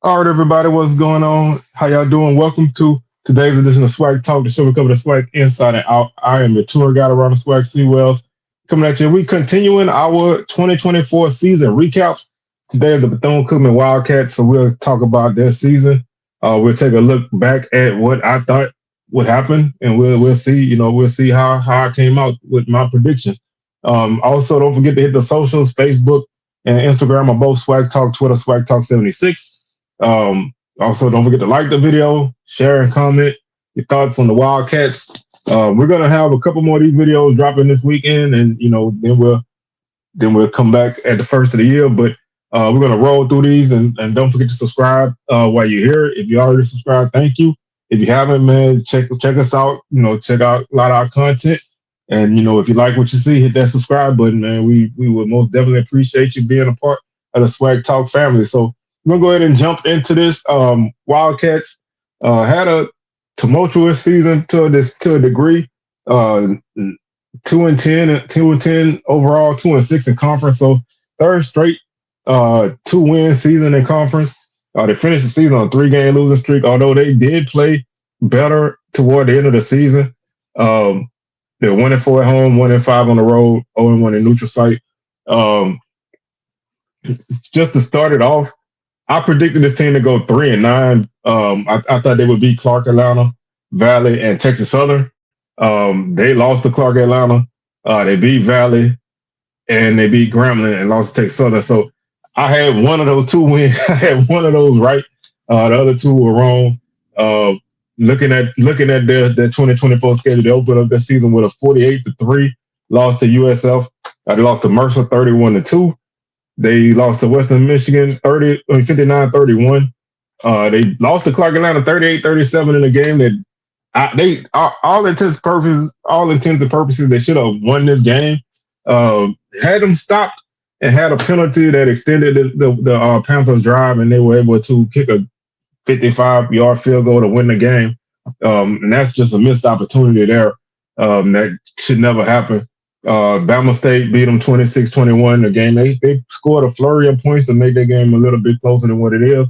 All right, everybody, what's going on? How y'all doing? Welcome to today's edition of SWAC Talk, the show we cover the SWAC inside and out. I am your tour guide around the SWAC C Wells. Coming at you, we continuing our 2024 season recaps. Today is the Bethune-Cookman Wildcats, so we'll talk about their season. We'll take a look back at what I thought would happen, and we'll see. We'll see how I came out with my predictions. Also, don't forget to hit the socials, Facebook and Instagram are both Swag Talk, Twitter Swag Talk 76. Also, don't forget to like the video, share and comment your thoughts on the Wildcats. We're gonna have a couple more of these videos dropping this weekend, and then we'll come back at the first of the year. But we're gonna roll through these, and don't forget to subscribe while you're here. If you already subscribed, thank you. If you haven't, man, check us out. Check out a lot of our content. And if you like what you see, hit that subscribe button, man. We would most definitely appreciate you being a part of the Swag Talk family. So we're gonna go ahead and jump into this. Wildcats had a tumultuous season to a degree. 2-10, 2-10 overall, 2-6 in conference. So third straight 2-win season in conference. They finished the season on a 3-game losing streak, although they did play better toward the end of the season. They're 1-4 at home, 1-5 on the road, 0-1 in neutral site. Just to start it off, I predicted this team to go 3-9. I thought they would beat Clark Atlanta, Valley, and Texas Southern. They lost to Clark Atlanta. They beat Valley, and they beat Grambling and lost to Texas Southern. So I had one of those two wins. I had one of those right. The other two were wrong. Looking at their 2024 schedule, they opened up their season with a 48-3 loss to USF. They lost to Mercer 31-2. They lost to Western Michigan 59-31. They lost to Clark Atlanta 38-37 in a game that they all intents and purposes they should have won this game. Had them stopped and had a penalty that extended the Panthers' drive, and they were able to kick a 55-yard field goal to win the game. And that's just a missed opportunity there. That should never happen. Bama State beat them 26-21. The game they scored a flurry of points to make their game a little bit closer than what it is.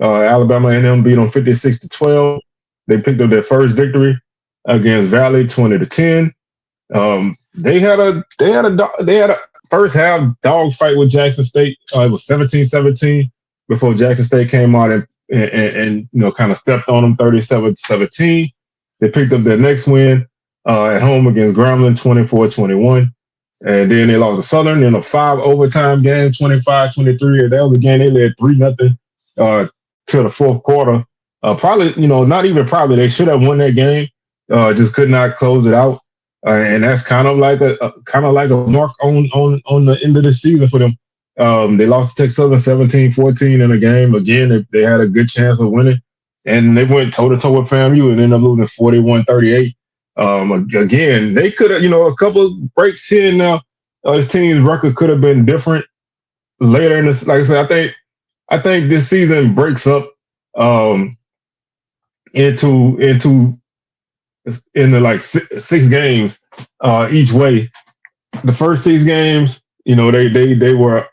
Alabama A&M beat them 56-12. They picked up their first victory against Valley 20-10. They had a first half dog fight with Jackson State. It was 17-17 before Jackson State came out and kind of stepped on them 37-17. They picked up their next win at home against Grambling 24-21. And then they lost to Southern in a 5 overtime game, 25-23. That was a game they led 3-0 to the fourth quarter. Probably, not even probably, they should have won that game. Just could not close it out. And that's kind of like a mark on the end of the season for them. They lost to Texas Southern 17-14 in a game. Again, they had a good chance of winning. And they went toe-to-toe with FAMU and ended up losing 41-38. Again, they could have, a couple of breaks here and now. This team's record could have been different later in this. Like I said, I think this season breaks up into like six games each way. The first 6 games, they were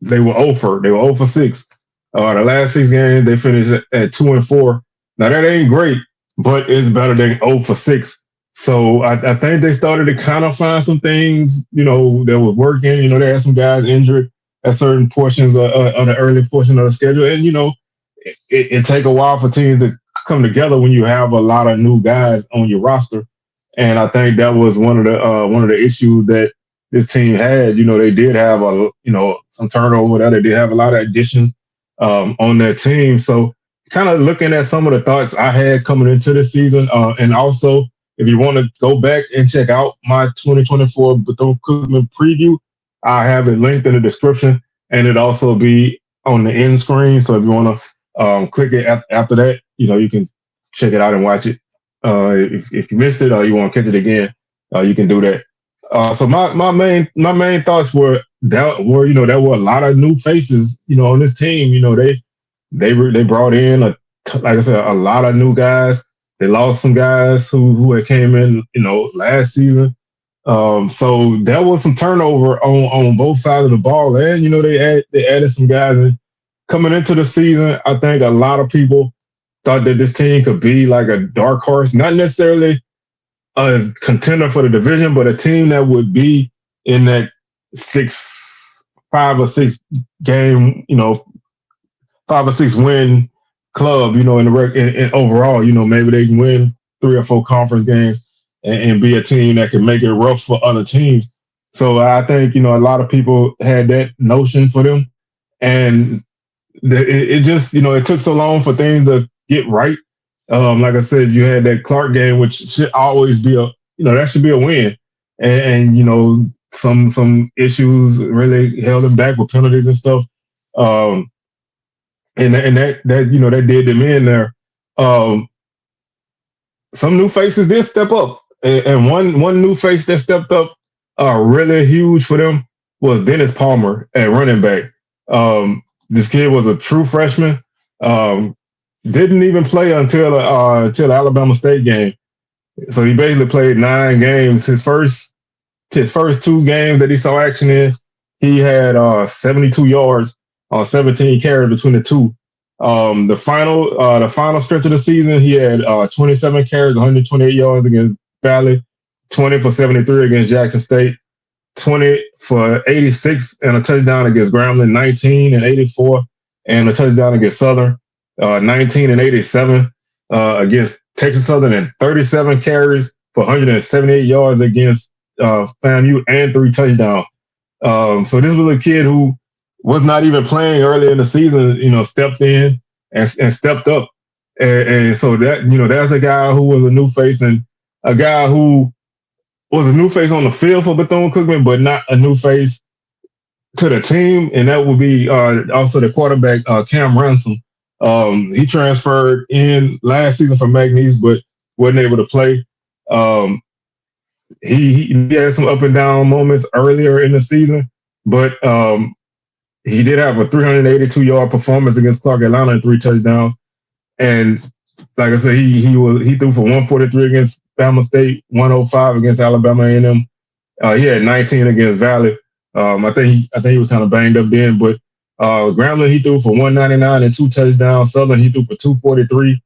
0 for 6. The last 6 games they finished at 2-4. Now that ain't great, but it's better than 0 for 6. So I think they started to kind of find some things, that was working. They had some guys injured at certain portions of the early portion of the schedule, and it take a while for teams to come together when you have a lot of new guys on your roster. And I think that was one of the issues that this team had. They did have some turnover there. They did have a lot of additions on their team. So kind of looking at some of the thoughts I had coming into the season, and also if you want to go back and check out my 2024 Bethune-Cookman preview, I have it linked in the description, and it also be on the end screen. So if you want to click it after that, you can check it out and watch it. If you missed it or you want to catch it again, you can do that. So my main thoughts were there were a lot of new faces on this team. They brought in like I said, a lot of new guys. They lost some guys who had came in last season. So there was some turnover on both sides of the ball, and they added some guys in coming into the season, I think a lot of people thought that this team could be like a dark horse, not necessarily a contender for the division, but a team that would be in that 5 or 6 game, 5 or 6 win club, in the in overall, maybe they can win 3 or 4 conference games and be a team that can make it rough for other teams. So I think, a lot of people had that notion for them. And it just, it took so long for things to get right. Like I said, you had that Clark game, which should always be that should be a win. And some issues really held them back with penalties and stuff. Um, and that did them in there. Um, some new faces did step up, and one new face that stepped up, really huge for them was Dennis Palmer at running back. This kid was a true freshman. Um, didn't even play until the Alabama State game. So he basically played 9 games. His first 2 games that he saw action in, he had 72 yards on 17 carries between the two. The final stretch of the season, he had 27 carries, 128 yards against Valley, 20 for 73 against Jackson State, 20 for 86 and a touchdown against Grambling, 19 and 84 and a touchdown against Southern, 19 and 87 against Texas Southern, and 37 carries for 178 yards against FAMU and 3 touchdowns. So this was a kid who was not even playing early in the season, stepped in and stepped up. And so that's a guy who was a new face, and a guy who was a new face on the field for Bethune-Cookman, but not a new face to the team. And that would be also the quarterback, Cam Ransom. He transferred in last season from McNeese, but wasn't able to play. He had some up and down moments earlier in the season, but he did have a 382-yard performance against Clark Atlanta and 3 touchdowns. And like I said, he threw for 143 against Bama State, 105 against Alabama A&M. He had 19 against Valley. I think he was kind of banged up then, but Grambling, he threw for 199 and 2 touchdowns. Southern, he threw for 243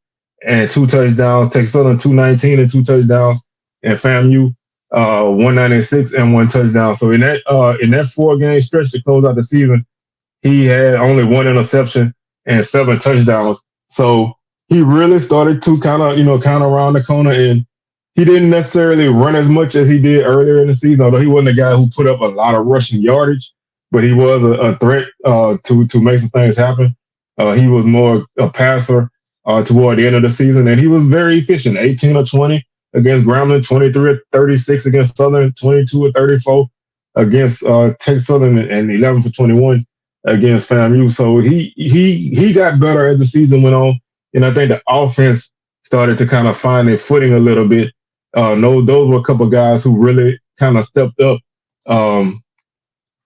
and 2 touchdowns. Texas Southern, 219 and 2 touchdowns. And FAMU, 196 and 1 touchdown. So in that 4-game stretch to close out the season, he had only 1 interception and 7 touchdowns. So he really started to kind of around the corner, and he didn't necessarily run as much as he did earlier in the season, although he wasn't a guy who put up a lot of rushing yardage, but he was a threat to make some things happen. He was more a passer toward the end of the season, and he was very efficient, 18 or 20 against Grambling, 23 or 36 against Southern, 22 or 34 against Texas Southern, and 11 for 21 against FAMU. So he got better as the season went on, and I think the offense started to kind of find their footing a little bit. Those were a couple of guys who really kind of stepped up as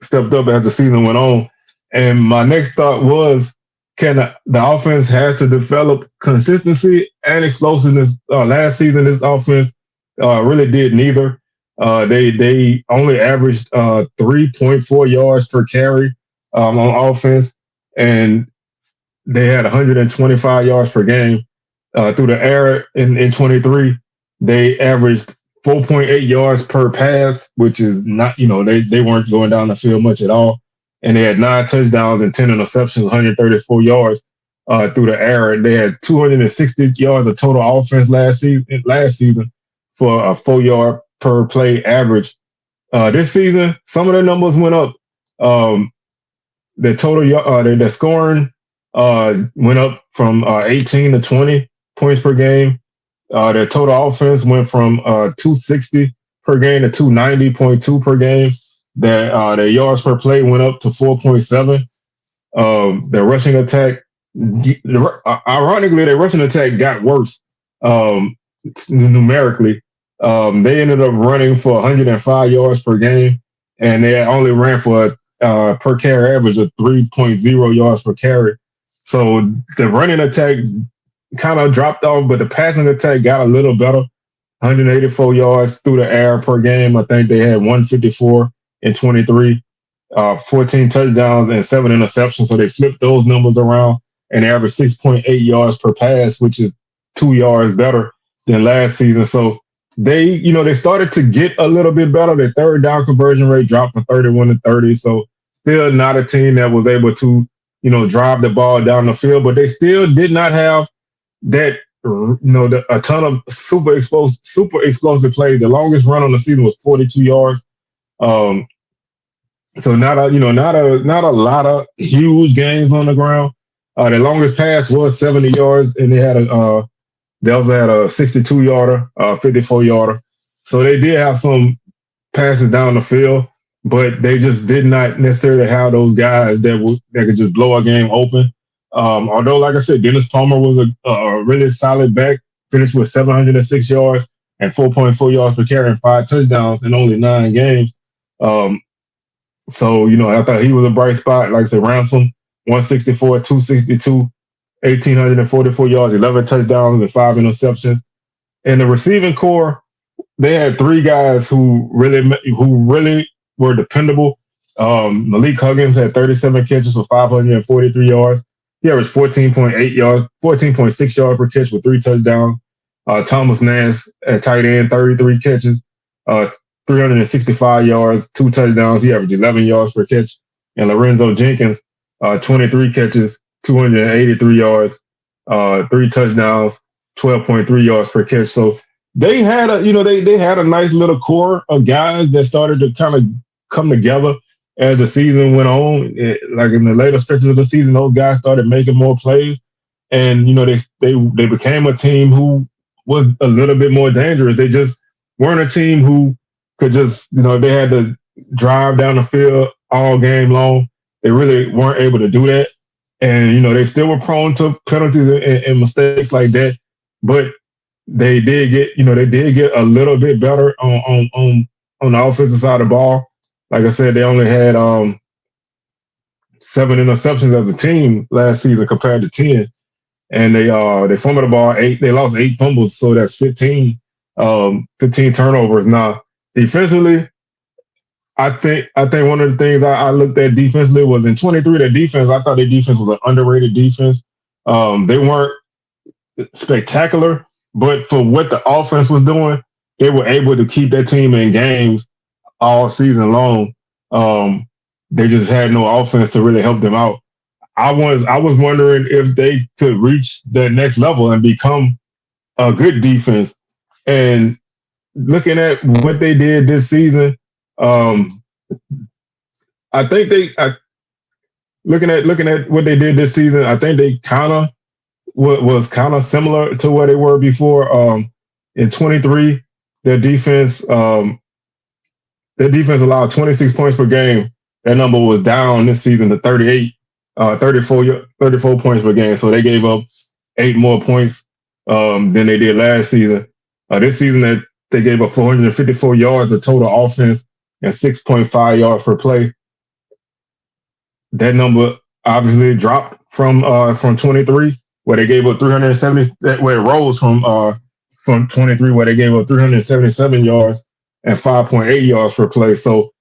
the season went on. And my next thought was, the offense has to develop consistency and explosiveness. Last season, this offense really did neither. They only averaged 3.4 yards per carry on offense, and they had 125 yards per game. Through the air in 23, they averaged 4.8 yards per pass, which is not, they weren't going down the field much at all. And they had 9 touchdowns and 10 interceptions, 134 yards through the air. They had 260 yards of total offense last season for a 4-yard per play average. This season, some of their numbers went up. The scoring went up from 18 to 20 points per game. Their total offense went from 260 per game to 290.2 per game. Their yards per play went up to 4.7. Their rushing attack, ironically, their rushing attack got worse numerically. They ended up running for 105 yards per game, and they only ran for a per carry average of 3.0 yards per carry. So the running attack kind of dropped off, but the passing attack got a little better. 184 yards through the air per game. I think they had 154 in 23. 14 touchdowns and 7 interceptions. So they flipped those numbers around and averaged 6.8 yards per pass, which is 2 yards better than last season. So they started to get a little bit better. Their third down conversion rate dropped from 31 to 30. So still not a team that was able to, drive the ball down the field, but they still did not have that, a ton of super explosive plays. The longest run on the season was 42 yards. Um, so not a lot of huge gains on the ground. The longest pass was 70 yards, and they also had a 62 yarder, 54 yarder. So they did have some passes down the field, but they just did not necessarily have those guys that could just blow a game open. Although, like I said, Dennis Palmer was a really solid back, finished with 706 yards and 4.4 yards per carry and 5 touchdowns in only 9 games. Um, so I thought he was a bright spot. Like I said, Ransom, 164, 262, 1,844 yards, 11 touchdowns, and 5 interceptions. And the receiving core, they had 3 guys who really were dependable. Malik Huggins had 37 catches for 543 yards. He averaged 14.6 yards per catch with 3 touchdowns. Thomas Nance at tight end, 33 catches, uh, 365 yards, 2 touchdowns. He averaged 11 yards per catch. And Lorenzo Jenkins, 23 catches, 283 yards, 3 touchdowns, 12.3 yards per catch. So they had a nice little core of guys that started to kind of come together as the season went on. Like in the later stretches of the season, those guys started making more plays, and they became a team who was a little bit more dangerous. They just weren't a team who could just they had to drive down the field all game long. They really weren't able to do that, and they still were prone to penalties and mistakes like that, but they did get a little bit better on the offensive side of the ball. Like I said, they only had 7 interceptions as a team last season compared to 10, and they fumbled the ball 8. They lost 8 fumbles, so that's 15 turnovers. Now defensively, I think one of the things I looked at defensively was in 23. Their defense, I thought their defense was an underrated defense. They weren't spectacular, but for what the offense was doing, they were able to keep their team in games all season long. They just had no offense to really help them out. I was wondering if they could reach the next level and become a good defense. And looking at what they did this season, um, I think looking at what they did this season, I think they kind of was kind of similar to what they were before. In 23, their defense um, their defense allowed 26 points per game. That number was down this season to 38, 34 points per game. So they gave up 8 more points than they did last season. This season, they gave up 454 yards of total offense and 6.5 yards per play. That number obviously dropped from 23, where they gave up 370. Where it rose from 23, where they gave up 377 yards and 5.8 yards per play. So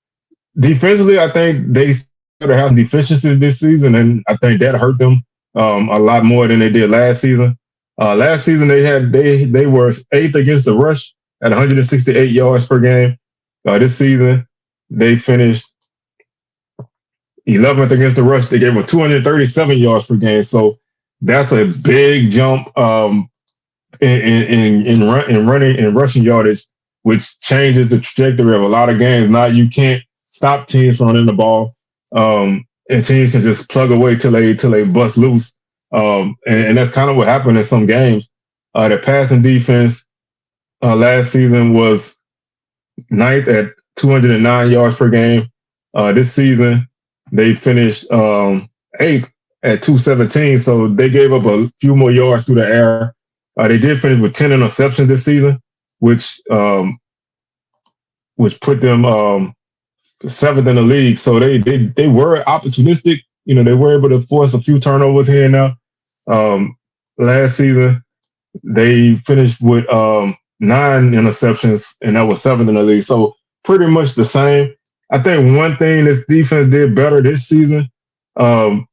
defensively, I think they sort of have some deficiencies this season, and I think that hurt them a lot more than they did last season. Last season, they were 8th against the rush at 168 yards per game. This season, they finished 11th against the rush. They gave up 237 yards per game. So that's a big jump in running and rushing yardage, which changes the trajectory of a lot of games. Now you can't stop teams from running the ball, and teams can just plug away till they bust loose. And that's kind of what happened in some games. The passing defense last season was 9th at 209 yards per game. This season they finished 8th at 217, so they gave up a few more yards through the air. They did finish with 10 interceptions this season, which put them 7th in the league. So they were opportunistic. They were able to force a few turnovers here and there. Last season, they finished with 9 interceptions, and that was 7th in the league. So pretty much the same. I think one thing this defense did better this season um,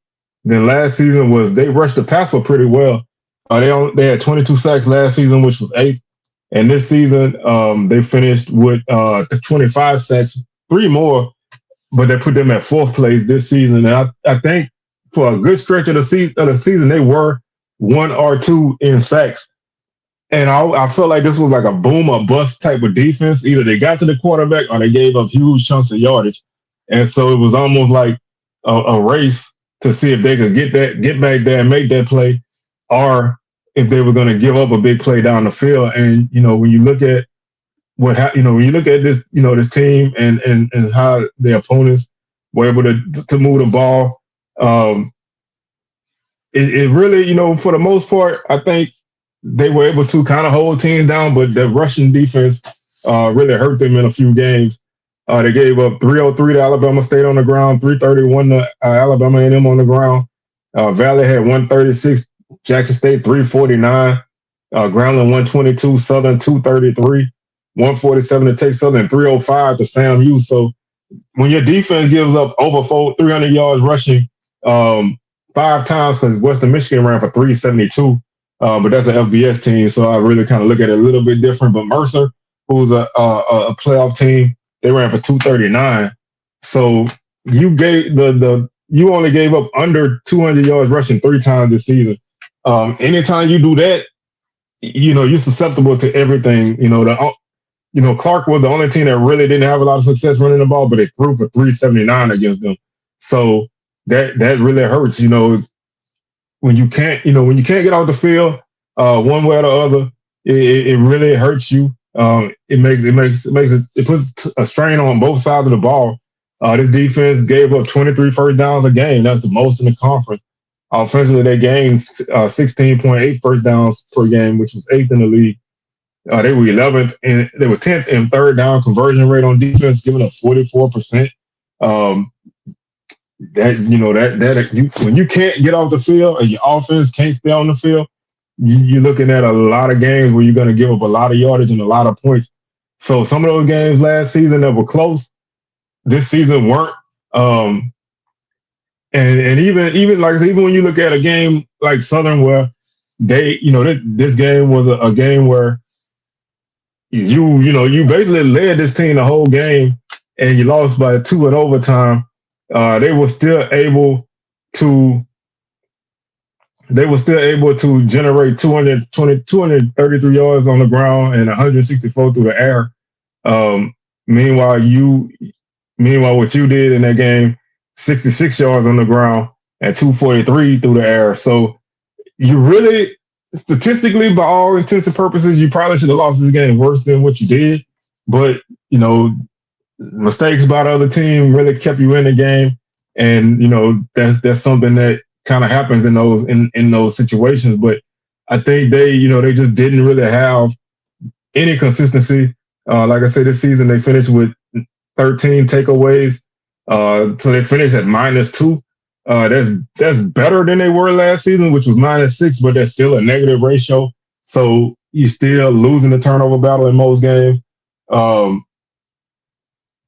than last season was they rushed the passer pretty well. They had 22 sacks last season, which was eighth, and this season they finished with 25 sacks, three more, but they put them at fourth place this season. And I think for a good stretch of the season, they were one or two in sacks. And I felt like this was like a boom or bust type of defense. Either they got to the quarterback or they gave up huge chunks of yardage. And so it was almost like a race to see if they could get back there and make that play, or if they were going to give up a big play down the field. And when you look at when you look at this, this team and how the opponents were able to move the ball, um, it really, for the most part, I think they were able to kind of hold teams down, but the Russian defense really hurt them in a few games. They gave up 303 to Alabama State on the ground, 331 to Alabama A&M on the ground. Valley had 136, Jackson State 349, Grambling 122, Southern 233, 147 to Texas Southern, 305 to FAMU. So when your defense gives up over 300 yards rushing five times, because Western Michigan ran for 372, but that's an FBS team, so I really kind of look at it a little bit different. But Mercer, who's a playoff team, they ran for 239. So you only gave up under 200 yards rushing three times this season. Anytime you do that, you're susceptible to everything. Clark was the only team that really didn't have a lot of success running the ball, but it threw for 379 against them. So that really hurts. When you can't get off the field one way or the other, it really hurts you. It puts a strain on both sides of the ball. This defense gave up 23 first downs a game. That's the most in the conference. Offensively, they gained 16.8 first downs per game, which was eighth in the league. They were 11th and they were 10th in third down conversion rate on defense, giving up 44%. When you can't get off the field and your offense can't stay on the field, you're looking at a lot of games where you're going to give up a lot of yardage and a lot of points. So some of those games last season that were close, this season weren't. And even when you look at a game like Southern, where this game was a game where you basically led this team the whole game and you lost by 2 in overtime. They were still able to generate 233 yards on the ground and 164 through the air. Meanwhile, what you did in that game, 66 yards on the ground and 243 through the air. So you really, statistically, by all intents and purposes, you probably should have lost this game worse than what you did. But, mistakes by the other team really kept you in the game. And, that's something that kind of happens in those situations. But I think they just didn't really have any consistency. Like I said, this season they finished with 13 takeaways. So they finished at -2. That's better than they were last season, which was -6, but that's still a negative ratio. So you're still losing the turnover battle in most games.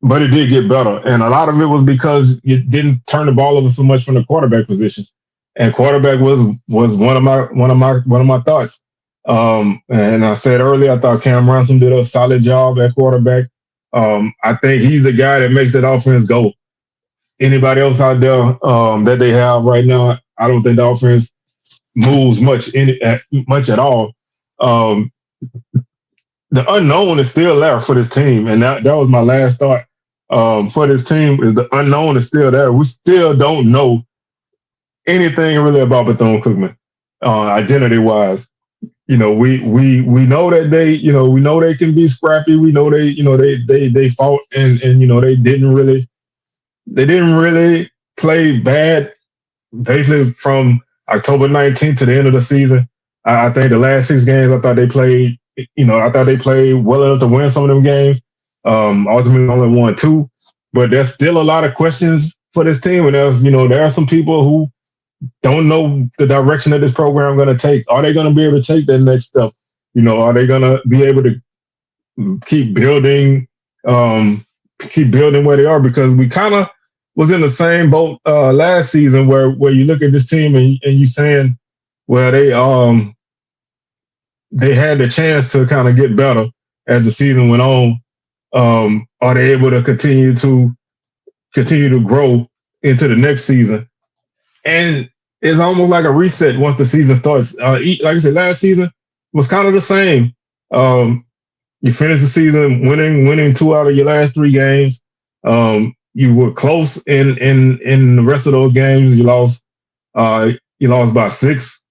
But it did get better, and a lot of it was because you didn't turn the ball over so much from the quarterback position. And quarterback was one of my thoughts. And I said earlier, I thought Cam Ransom did a solid job at quarterback. I think he's the guy that makes that offense go. Anybody else out there that they have right now, I don't think the offense moves much at all. The unknown is still there for this team, and that was my last thought. For this team is the unknown is still there. We still don't know anything really about Bethune-Cookman, identity-wise. We know that we know they can be scrappy. We know they fought and they didn't really play bad. Basically, from October 19th to the end of the season, I think the last 6 games, I thought they played. I thought they played well enough to win some of them games. Ultimately, only won 2, but there's still a lot of questions for this team, and there are some people who don't know the direction that this program is going to take. Are they going to be able to take that next step? Are they going to be able to keep building keep building where they are, because we kind of was in the same boat last season where you look at this team and you saying, well, they had the chance to kind of get better as the season went on. Are they able to continue to grow into the next season? And it's almost like a reset once the season starts. Like I said, last season was kind of the same. Um, you finished the season winning 2 out of your last 3 games. You were close in the rest of those games. You lost by 6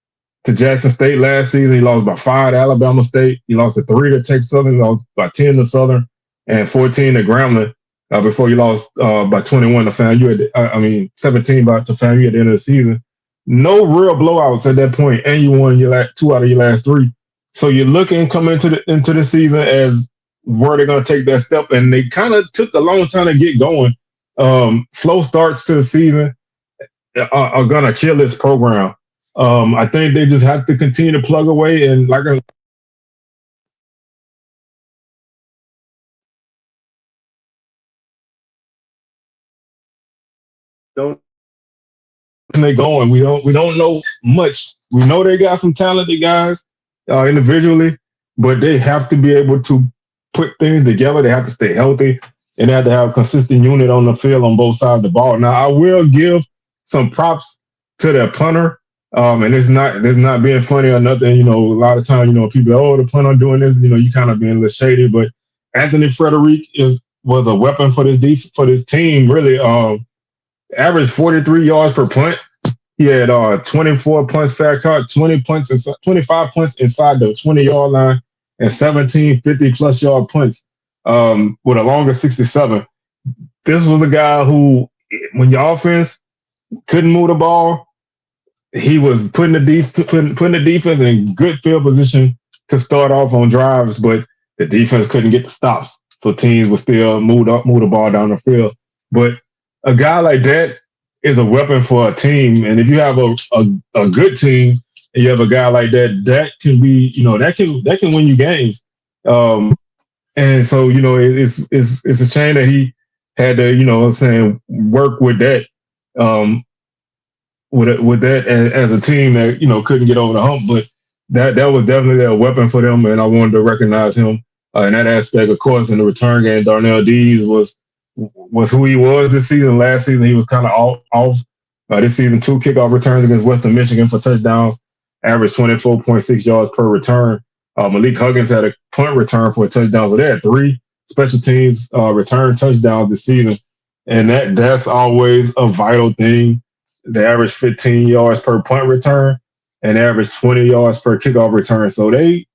to Jackson State last season. You lost by 5 to Alabama State. You lost to 3 to Texas Southern. You lost by 10 to Southern and 14 to Grambling. Before you lost by 21 to FAMU, 17 to FAMU at the end of the season. No real blowouts at that point, and you won 2 out of your last 3. So you're looking coming into the season as where they're going to take that step, and they kind of took a long time to get going. Slow starts to the season are going to kill this program. I think they just have to continue to plug away, and like I don't they going. We don't know much. We know they got some talented guys individually, but they have to be able to put things together. They have to stay healthy, and they have to have a consistent unit on the field on both sides of the ball. Now, I will give some props to their punter. And it's not being funny or nothing. A lot of times, people, oh, the punter doing this. You kind of being a little shady, but Anthony Frederick was a weapon for this team. Really, averaged 43 yards per punt. He had 24 punts fair caught, 25 punts inside the 20-yard line, and 17 50-plus yard punts with a longer 67. This was a guy who, when your offense couldn't move the ball, he was putting the defense in good field position to start off on drives, but the defense couldn't get the stops, so teams would still move the ball down the field. But a guy like that is a weapon for a team, and if you have a good team and you have a guy like that, that can be that can win you games. And so it's a shame that he had to work with that. With that as a team that couldn't get over the hump, but that was definitely a weapon for them, and I wanted to recognize him in that aspect. Of course, in the return game, Darnell Dees was who he was this season. Last season, he was kind of off. This season, 2 kickoff returns against Western Michigan for touchdowns, averaged 24.6 yards per return. Malik Huggins had a punt return for a touchdown, so they had 3 special teams return touchdowns this season, and that's always a vital thing. They averaged 15 yards per punt return and averaged 20 yards per kickoff return. So they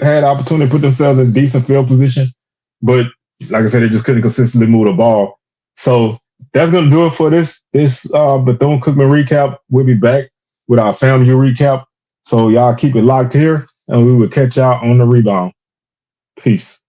had opportunity to put themselves in decent field position, but like I said, they just couldn't consistently move the ball. So that's going to do it for this Bethune-Cookman recap. We'll be back with our FAMU recap. So y'all keep it locked here, and we will catch y'all on the rebound. Peace.